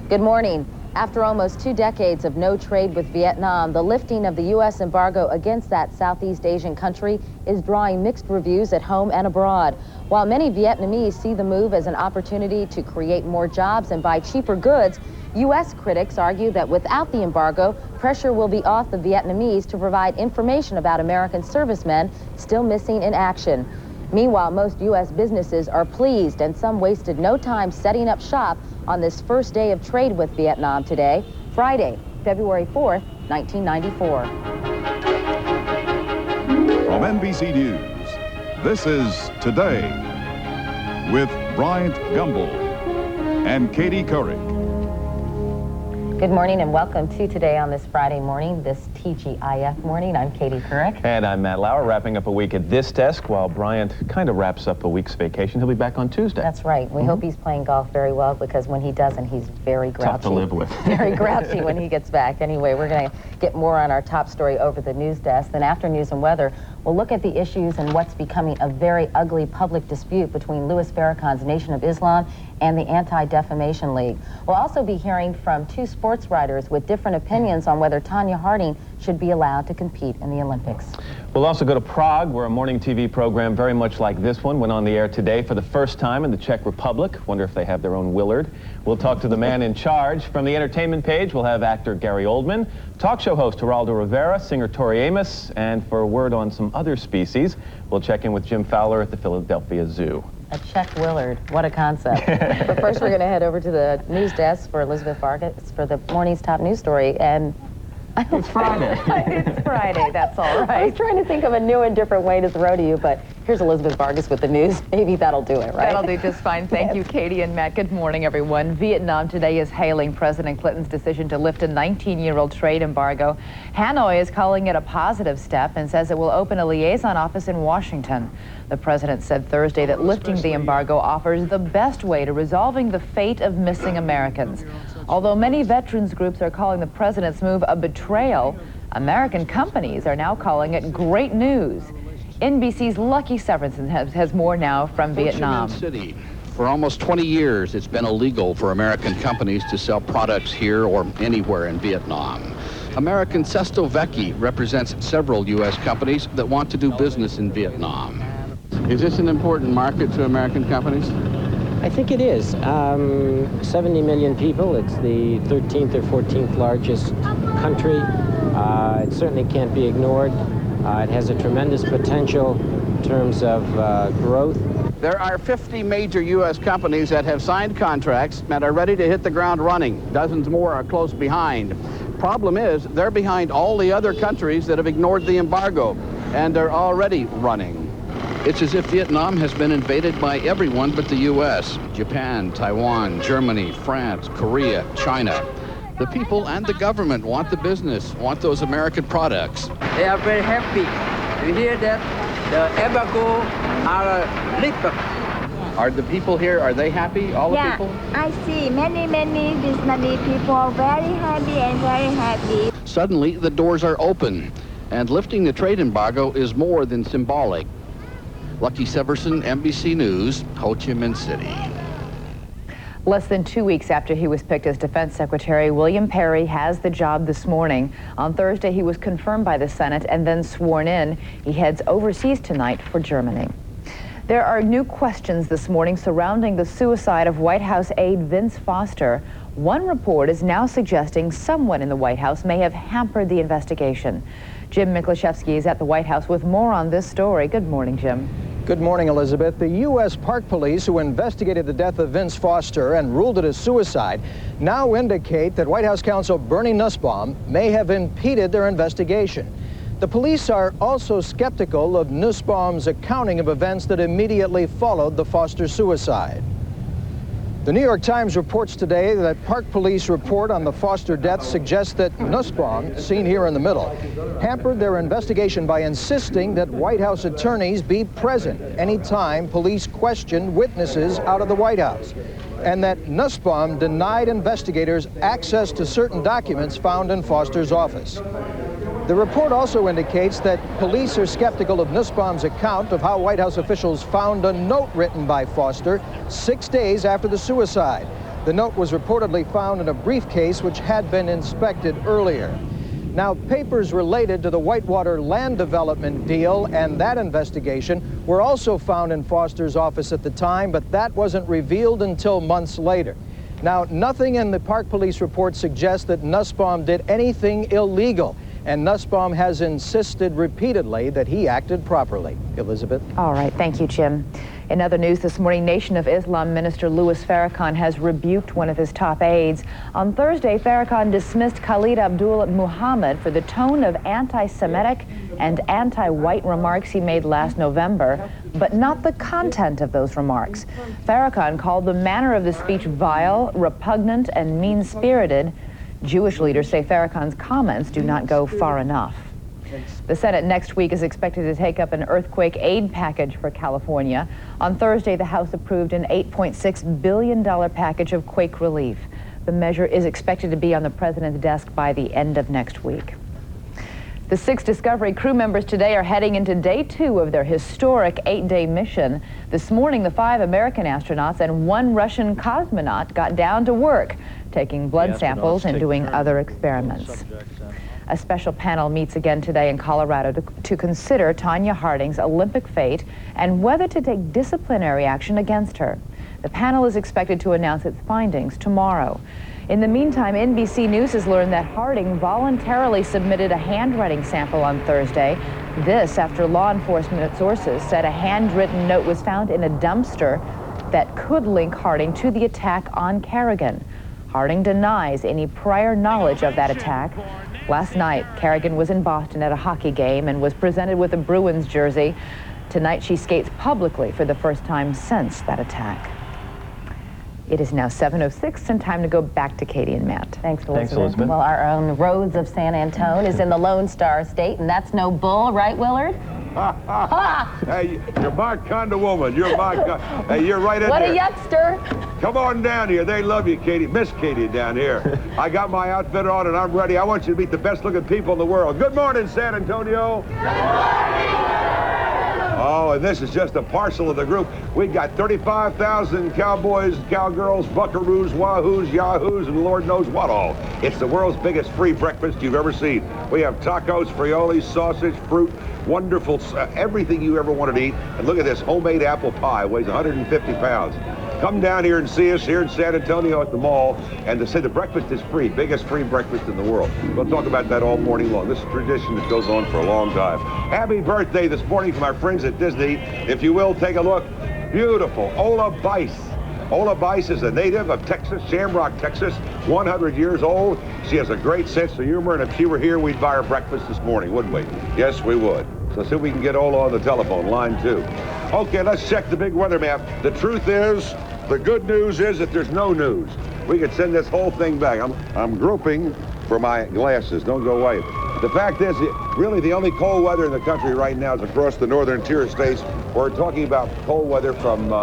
Good morning. After almost 2 decades of no trade with Vietnam, the lifting of the U.S. embargo against that Southeast Asian country is drawing mixed reviews at home and abroad. While many Vietnamese see the move as an opportunity to create more jobs and buy cheaper goods, U.S. critics argue that without the embargo, pressure will be off the Vietnamese to provide information about American servicemen still missing in action. Meanwhile, most U.S. businesses are pleased, and some wasted no time setting up shop on this first day of trade with Vietnam today, Friday, February 4th, 1994. From NBC News, this is Today with Bryant Gumbel and Katie Couric. Good morning and welcome to Today on this Friday morning, this TGIF morning. I'm Katie Couric. And I'm Matt Lauer, wrapping up a week at this desk while Bryant kind of wraps up a week's vacation. He'll be back on Tuesday. That's right. We hope he's playing golf very well, because when he doesn't, he's very grouchy. Tough to live with. Very grouchy when he gets back. Anyway, we're going to get more on our top story over the news desk. Then after news and weather, we'll look at the issues and what's becoming a very ugly public dispute between Louis Farrakhan's Nation of Islam and the Anti-Defamation League. We'll also be hearing from 2 sports writers with different opinions on whether Tonya should be allowed to compete in the Olympics. We'll also go to Prague, where a morning TV program very much like this one went on the air today for the first time in the Czech Republic. Wonder if they have their own Willard. We'll talk to the man in charge. From the entertainment page, we'll have actor Gary Oldman, talk show host Geraldo Rivera, singer Tori Amos, and for a word on some other species, we'll check in with Jim Fowler at the Philadelphia Zoo. A Czech Willard, what a concept. But first we're going to head over to the news desk for Elizabeth Vargas for the morning's top news story. And it's Friday. It's Friday, that's all right. I was trying to think of a new and different way to throw to you, but here's Elizabeth Vargas with the news. Maybe that'll do it, right? That'll do just fine. Thank you, Katie and Matt. Good morning, everyone. Vietnam today is hailing President Clinton's decision to lift a 19-year-old trade embargo. Hanoi is calling it a positive step and says it will open a liaison office in Washington. The president said Thursday that lifting the embargo offers the best way to resolving the fate of missing Americans. Although many veterans groups are calling the president's move a betrayal, American companies are now calling it great news. NBC's Lucky Severinsen has more now from Vietnam. City. For almost 20 years, it's been illegal for American companies to sell products here or anywhere in Vietnam. American Sesto Vecchi represents several U.S. companies that want to do business in Vietnam. Is this an important market to American companies? I think it is. 70 million people. It's the 13th or 14th largest country. It certainly can't be ignored. It has a tremendous potential in terms of growth. There are 50 major U.S. companies that have signed contracts and are ready to hit the ground running. Dozens more are close behind. Problem is, they're behind all the other countries that have ignored the embargo, and they're already running. It's as if Vietnam has been invaded by everyone but the U.S. Japan, Taiwan, Germany, France, Korea, China. The people and the government want the business, want those American products. They are very happy to hear that the embargo are lifted. Are the people here, are they happy, all the people? I see many Vietnamese people very happy and very happy. Suddenly, the doors are open, and lifting the trade embargo is more than symbolic. Lucky Severson, NBC News, Ho Chi Minh City. Less than 2 weeks after he was picked as Defense Secretary, William Perry has the job this morning. On Thursday, he was confirmed by the Senate and then sworn in. He heads overseas tonight for Germany. There are new questions this morning surrounding the suicide of White House aide Vince Foster. One report is now suggesting someone in the White House may have hampered the investigation. Jim Miklaszewski is at the White House with more on this story. Good morning, Jim. Good morning, Elizabeth. The U.S. Park Police, who investigated the death of Vince Foster and ruled it as suicide, now indicate that White House counsel Bernie Nussbaum may have impeded their investigation. The police are also skeptical of Nussbaum's accounting of events that immediately followed the Foster suicide. The New York Times reports today that Park Police report on the Foster death suggests that Nussbaum, seen here in the middle, hampered their investigation by insisting that White House attorneys be present anytime police questioned witnesses out of the White House, and that Nussbaum denied investigators access to certain documents found in Foster's office. The report also indicates that police are skeptical of Nussbaum's account of how White House officials found a note written by Foster 6 days after the suicide. The note was reportedly found in a briefcase which had been inspected earlier. Now, papers related to the Whitewater land development deal and that investigation were also found in Foster's office at the time, but that wasn't revealed until months later. Now, nothing in the Park Police report suggests that Nussbaum did anything illegal, and Nussbaum has insisted repeatedly that he acted properly. Elizabeth? All right, thank you, Jim. In other news this morning, Nation of Islam Minister Louis Farrakhan has rebuked one of his top aides. On Thursday, Farrakhan dismissed Khalid Abdul Muhammad for the tone of anti-Semitic and anti-white remarks he made last November, but not the content of those remarks. Farrakhan called the manner of the speech vile, repugnant, and mean-spirited. Jewish leaders say Farrakhan's comments do not go far enough. The Senate next week is expected to take up an earthquake aid package for California. On Thursday, the House approved an $8.6 billion package of quake relief. The measure is expected to be on the president's desk by the end of next week. The 6 Discovery crew members today are heading into day 2 of their historic 8-day mission. This morning, the 5 American astronauts and 1 Russian cosmonaut got down to work, taking blood samples and doing other experiments. A special panel meets again today in Colorado to consider Tonya Harding's Olympic fate and whether to take disciplinary action against her. The panel is expected to announce its findings tomorrow. In the meantime, NBC News has learned that Harding voluntarily submitted a handwriting sample on Thursday. This after law enforcement sources said a handwritten note was found in a dumpster that could link Harding to the attack on Kerrigan. Harding denies any prior knowledge of that attack. Last night, Kerrigan was in Boston at a hockey game and was presented with a Bruins jersey. Tonight, she skates publicly for the first time since that attack. It is now 7:06 and time to go back to Katie and Matt. Thanks, Elizabeth. Well, our own Rhodes of San Antone is in the Lone Star State, and that's no bull, right, Willard? Hey, you're my kind of woman. You're my kind. Hey, you're right in there. What a youngster. Come on down here. They love you, Katie. Miss Katie down here. I got my outfit on and I'm ready. I want you to meet the best looking people in the world. Good morning, San Antonio. Oh, and this is just a parcel of the group. We got 35,000 cowboys, cowgirls, buckaroos, wahoos, yahoos, and Lord knows what all. It's the world's biggest free breakfast you've ever seen. We have tacos, frioles, sausage, fruit, wonderful, everything you ever wanted to eat. And look at this homemade apple pie, weighs 150 pounds. Come down here and see us here in San Antonio at the mall. And to say the breakfast is free, biggest free breakfast in the world. We'll talk about that all morning long. This is a tradition that goes on for a long time. Happy birthday this morning from our friends at Disney. If you will, take a look. Beautiful. Ola Buice. Ola Buice is a native of Texas, Shamrock, Texas, 100 years old. She has a great sense of humor, and if she were here, we'd buy her breakfast this morning, wouldn't we? Yes, we would. So see if we can get Ola on the telephone, line 2. Okay, let's check the big weather map. The truth is, the good news is that there's no news. We could send this whole thing back. I'm groping for my glasses. Don't go away. The fact is, really the only cold weather in the country right now is across the northern tier states. We're talking about cold weather from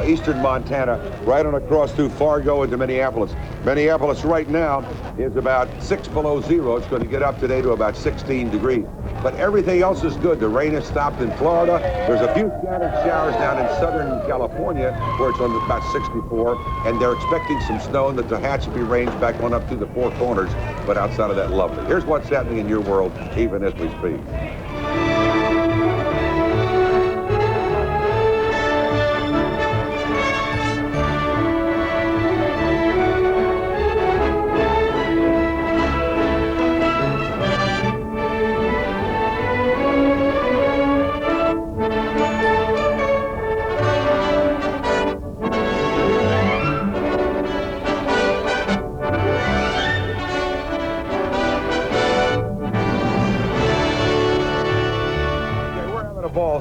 eastern Montana, right on across through Fargo into Minneapolis. Minneapolis right now is about 6 below zero. It's going to get up today to about 16 degrees. But everything else is good. The rain has stopped in Florida. There's a few scattered showers down in southern California where it's on about 64, and they're expecting some snow and the Tehachapi range back on up to the Four Corners, but outside of that, lovely. Here's what's happening in your world, even as we speak.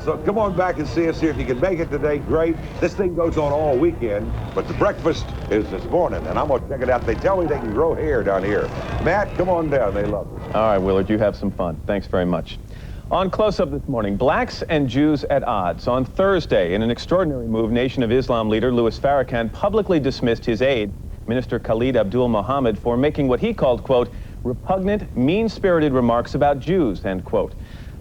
So come on back and see us here. If you can make it today, great. This thing goes on all weekend, but the breakfast is this morning, and I'm going to check it out. They tell me they can grow hair down here. Matt, come on down. They love it. All right, Willard, you have some fun. Thanks very much. On Close-Up this morning, blacks and Jews at odds. On Thursday, in an extraordinary move, Nation of Islam leader Louis Farrakhan publicly dismissed his aide, Minister Khalid Abdul Muhammad, for making what he called, quote, repugnant, mean-spirited remarks about Jews, end quote.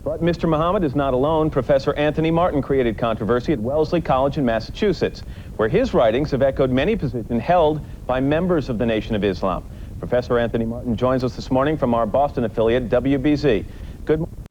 But Mr. Muhammad is not alone. Professor Anthony Martin created controversy at Wellesley College in Massachusetts, where his writings have echoed many positions held by members of the Nation of Islam. Professor Anthony Martin joins us this morning from our Boston affiliate, WBZ. Good morning.